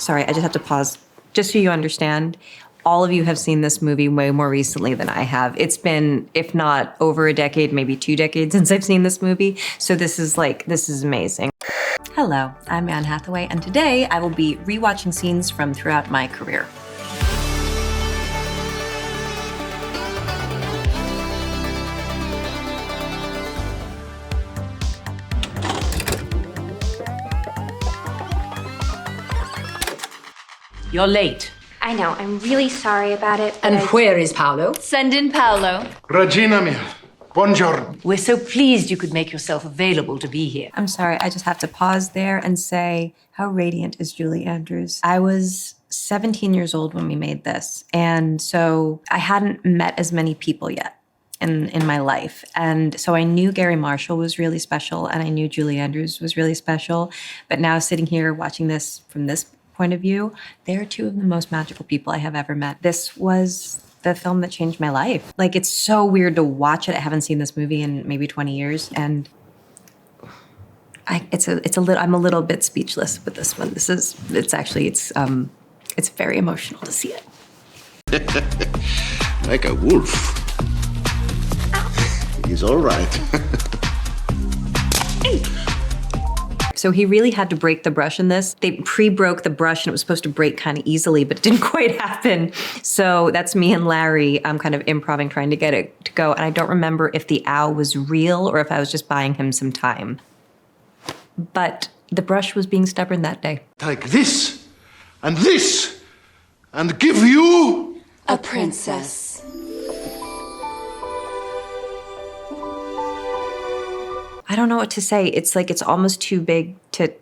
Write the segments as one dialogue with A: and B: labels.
A: Sorry, I just have to pause. Just so you understand, all of you have seen this movie way more recently than I have. It's been, if not over a decade, maybe 2 decades since I've seen this movie. So this is amazing. Hello, I'm Anne Hathaway, and today I will be rewatching scenes from throughout my career.
B: You're late.
C: I know, I'm really sorry about it.
B: And where is Paolo?
D: Send in Paolo.
E: Regina mia, buongiorno.
B: We're so pleased you could make yourself available to be here.
A: I'm sorry, I just have to pause there and say, how radiant is Julie Andrews? I was 17 years old when we made this, and so I hadn't met as many people yet in my life. And so I knew Gary Marshall was really special, and I knew Julie Andrews was really special. But now sitting here watching this from this point of view, they're two of the most magical people I have ever met. This was the film that changed my life. Like, it's so weird to watch it. I haven't seen this movie in maybe 20 years, and I'm a little bit speechless with this one. It's very emotional to see it.
E: Like a wolf. He's all right.
A: So he really had to break the brush in this. They pre-broke the brush and it was supposed to break kind of easily, but it didn't quite happen. So that's me and Larry kind of improvising, trying to get it to go. And I don't remember if the owl was real or if I was just buying him some time. But the brush was being stubborn that day.
E: Take this, and give you
D: A princess.
A: I don't know what to say. It's like it's almost too big to...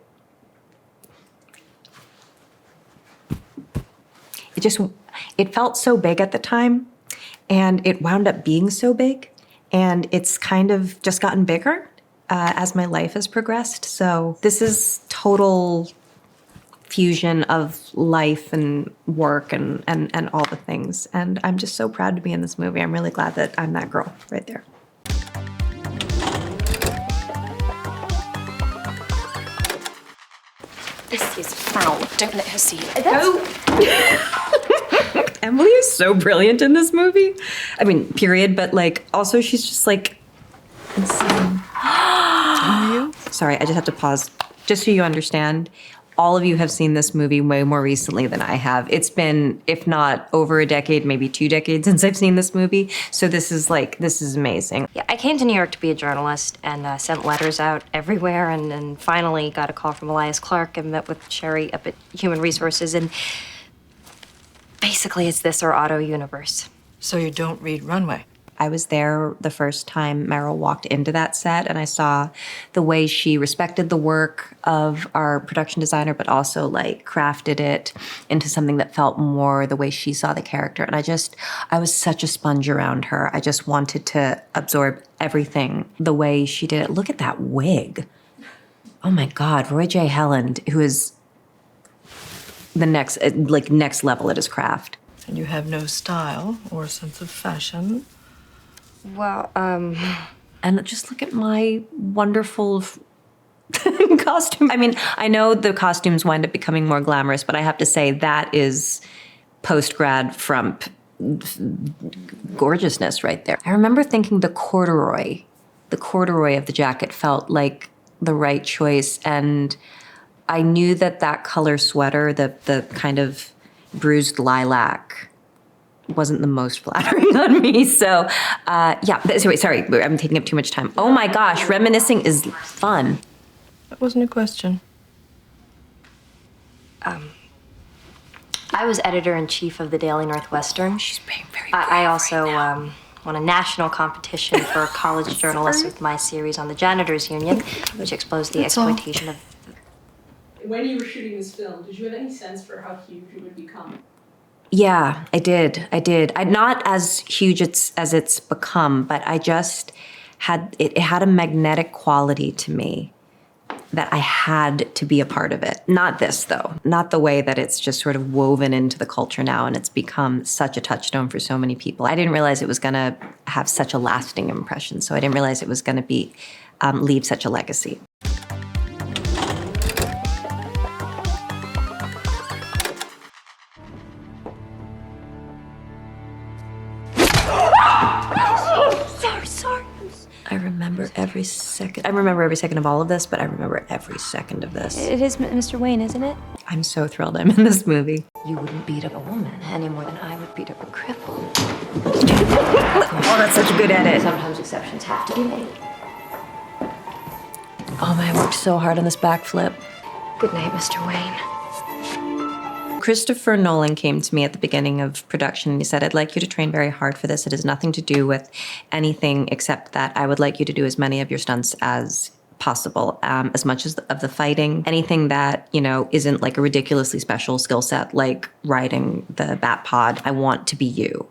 A: It felt so big at the time, and it wound up being so big, and it's kind of just gotten bigger as my life has progressed. So this is total fusion of life and work and all the things. And I'm just so proud to be in this movie. I'm really glad that I'm that girl right there.
D: This is foul. Don't let her see it.
A: Emily is so brilliant in this movie. I mean, period, but like, also she's just like insane. Sorry, I just have to pause. Just so you understand, all of you have seen this movie way more recently than I have. It's been, if not over a decade, maybe 2 decades since I've seen this movie. So this is amazing.
C: Yeah, I came to New York to be a journalist and sent letters out everywhere, and then finally got a call from Elias Clark and met with Sherry up at Human Resources, and basically it's this or Auto Universe.
B: So you don't read Runway?
A: I was there the first time Meryl walked into that set, and I saw the way she respected the work of our production designer, but also like crafted it into something that felt more the way she saw the character. And I was such a sponge around her. I just wanted to absorb everything the way she did it. Look at that wig. Oh my God, Roy J. Helland, who is the next level at his craft.
F: And you have no style or sense of fashion.
C: Well,
A: And just look at my wonderful costume. I mean, I know the costumes wind up becoming more glamorous, but I have to say that is post-grad frump gorgeousness right there. I remember thinking the corduroy of the jacket felt like the right choice, and I knew that color sweater, the kind of bruised lilac, wasn't the most flattering on me. So, sorry, I'm taking up too much time. Oh my gosh, reminiscing is fun.
F: That wasn't a question.
C: I was editor-in-chief of the Daily Northwestern.
A: She's being very
C: I also won a national competition for college journalists with my series on the Janitors Union, which exposed the exploitation of...
G: When you were shooting this film, did you have any sense for how huge it would become?
A: Yeah, I did. Not as huge as it's become, but I just it had a magnetic quality to me that I had to be a part of it. Not this, though. Not the way that it's just sort of woven into the culture now and it's become such a touchstone for so many people. I didn't realize it was going to have such a lasting impression, so I didn't realize it was going to leave such a legacy. every second. I remember every second of all of this, but I remember every second of this.
C: It is Mr. Wayne, isn't it?
A: I'm so thrilled I'm in this movie.
C: You wouldn't beat up a woman any more than I would beat up a cripple.
A: Oh, that's such a good edit.
C: Sometimes exceptions have to be made.
A: Oh man, I worked so hard on this backflip.
C: Good night, Mr. Wayne.
A: Christopher Nolan came to me at the beginning of production and he said, I'd like you to train very hard for this. It has nothing to do with anything except that I would like you to do as many of your stunts as possible, as much as of the fighting. Anything that, you know, isn't like a ridiculously special skill set, like riding the bat pod. I want to be you.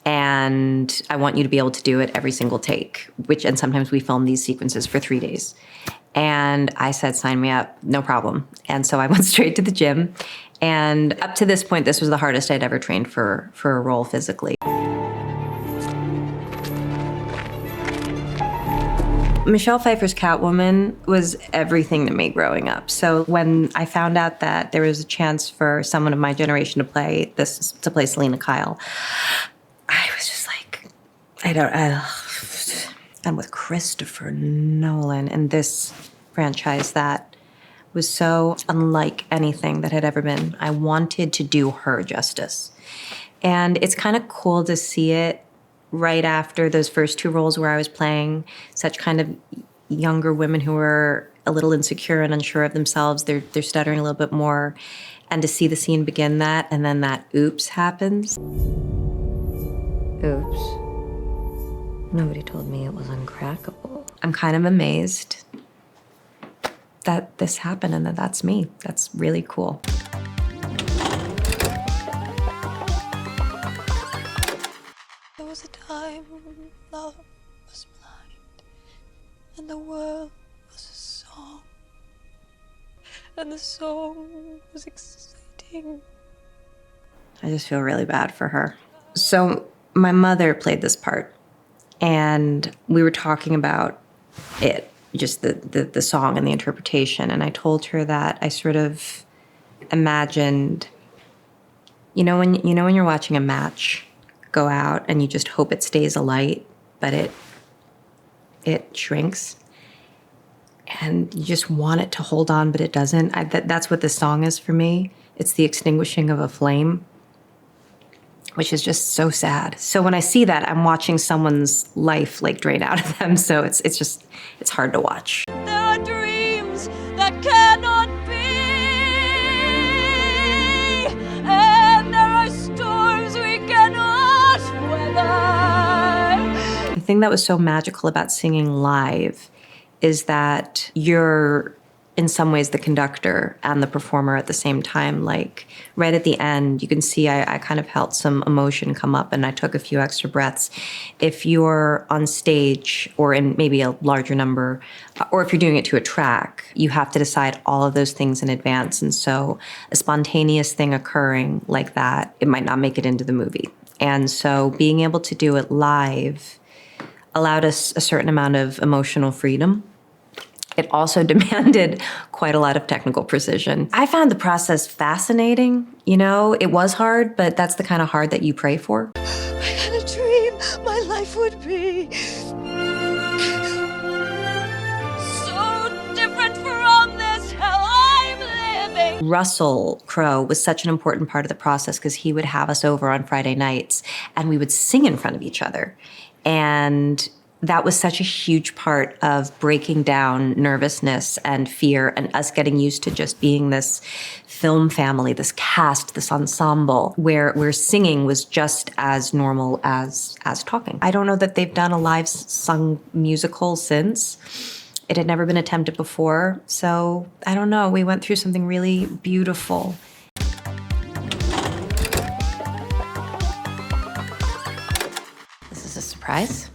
A: And I want you to be able to do it every single take, and sometimes we film these sequences for 3 days. And I said, sign me up, no problem. And so I went straight to the gym. And up to this point, this was the hardest I'd ever trained for a role physically. Michelle Pfeiffer's Catwoman was everything to me growing up. So when I found out that there was a chance for someone of my generation to play Selena Kyle, I was just like, and with Christopher Nolan and this franchise that was so unlike anything that had ever been. I wanted to do her justice. And it's kind of cool to see it right after those first 2 roles where I was playing such kind of younger women who were a little insecure and unsure of themselves. They're stuttering a little bit more. And to see the scene begin that, and then that oops happens.
C: Oops. Nobody told me it was uncrackable.
A: I'm kind of amazed that this happened and that's me. That's really cool.
F: There was a time love was blind, and the world was a song, and the song was exciting.
A: I just feel really bad for her. So my mother played this part, and we were talking about it, just the song and the interpretation. And I told her that I sort of imagined, you know when you're watching a match go out and you just hope it stays alight, but it shrinks, and you just want it to hold on, but it doesn't. That's what this song is for me. It's the extinguishing of a flame, which is just so sad. So when I see that, I'm watching someone's life like drain out of them. So it's hard to watch.
F: There are dreams that cannot be, and there are storms we cannot weather.
A: The thing that was so magical about singing live is that you're in some ways the conductor and the performer at the same time. Like right at the end, you can see I kind of felt some emotion come up and I took a few extra breaths. If you're on stage or in maybe a larger number, or if you're doing it to a track, you have to decide all of those things in advance. And so a spontaneous thing occurring like that, it might not make it into the movie. And so being able to do it live allowed us a certain amount of emotional freedom. It also demanded quite a lot of technical precision. I found the process fascinating. You know, it was hard, but that's the kind of hard that you pray for.
F: I had a dream my life would be so different from this hell I'm living.
A: Russell Crowe was such an important part of the process because he would have us over on Friday nights and we would sing in front of each other. And that was such a huge part of breaking down nervousness and fear and us getting used to just being this film family, this cast, this ensemble, where singing was just as normal as talking. I don't know that they've done a live sung musical since. It had never been attempted before. So I don't know, we went through something really beautiful.
C: This is a surprise.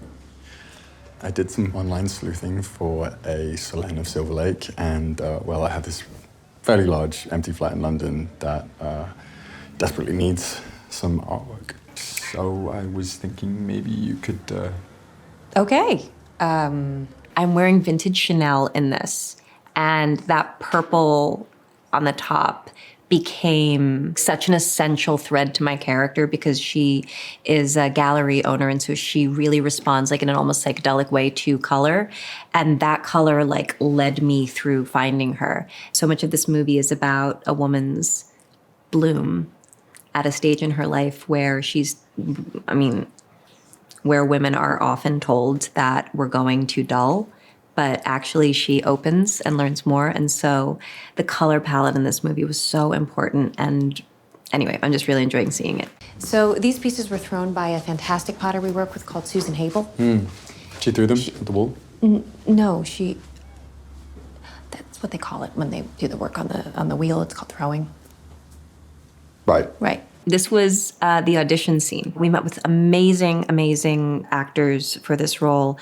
H: I did some online sleuthing for a salon of Silver Lake, and well, I have this fairly large empty flat in London that desperately needs some artwork. So I was thinking maybe you could...
A: Okay. I'm wearing vintage Chanel in this, and that purple on the top became such an essential thread to my character because she is a gallery owner, and so she really responds like in an almost psychedelic way to color, and that color like led me through finding her. So much of this movie is about a woman's bloom at a stage in her life where where women are often told that we're going too dull, but actually she opens and learns more. And so the color palette in this movie was so important. And anyway, I'm just really enjoying seeing it.
I: So these pieces were thrown by a fantastic potter we work with called Susan Habel.
H: She threw them at the wall?
I: No, that's what they call it when they do the work on the wheel. It's called throwing.
H: Right.
A: Right. This was the audition scene. We met with amazing, amazing actors for this role.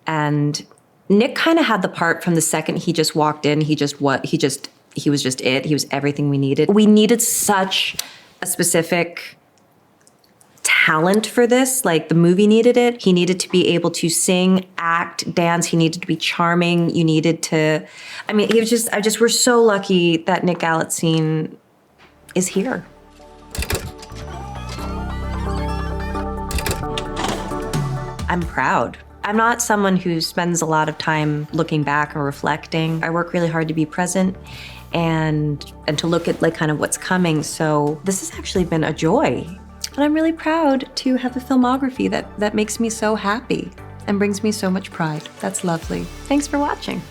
A: And Nick kind of had the part from the second he just walked in. He was just it. He was everything we needed. We needed such a specific talent for this. Like, the movie needed it. He needed to be able to sing, act, dance. He needed to be charming. You needed to, we're so lucky that Nick Galitzine is here. I'm proud. I'm not someone who spends a lot of time looking back or reflecting. I work really hard to be present and to look at like kind of what's coming. So this has actually been a joy. And I'm really proud to have a filmography that makes me so happy and brings me so much pride. That's lovely. Thanks for watching.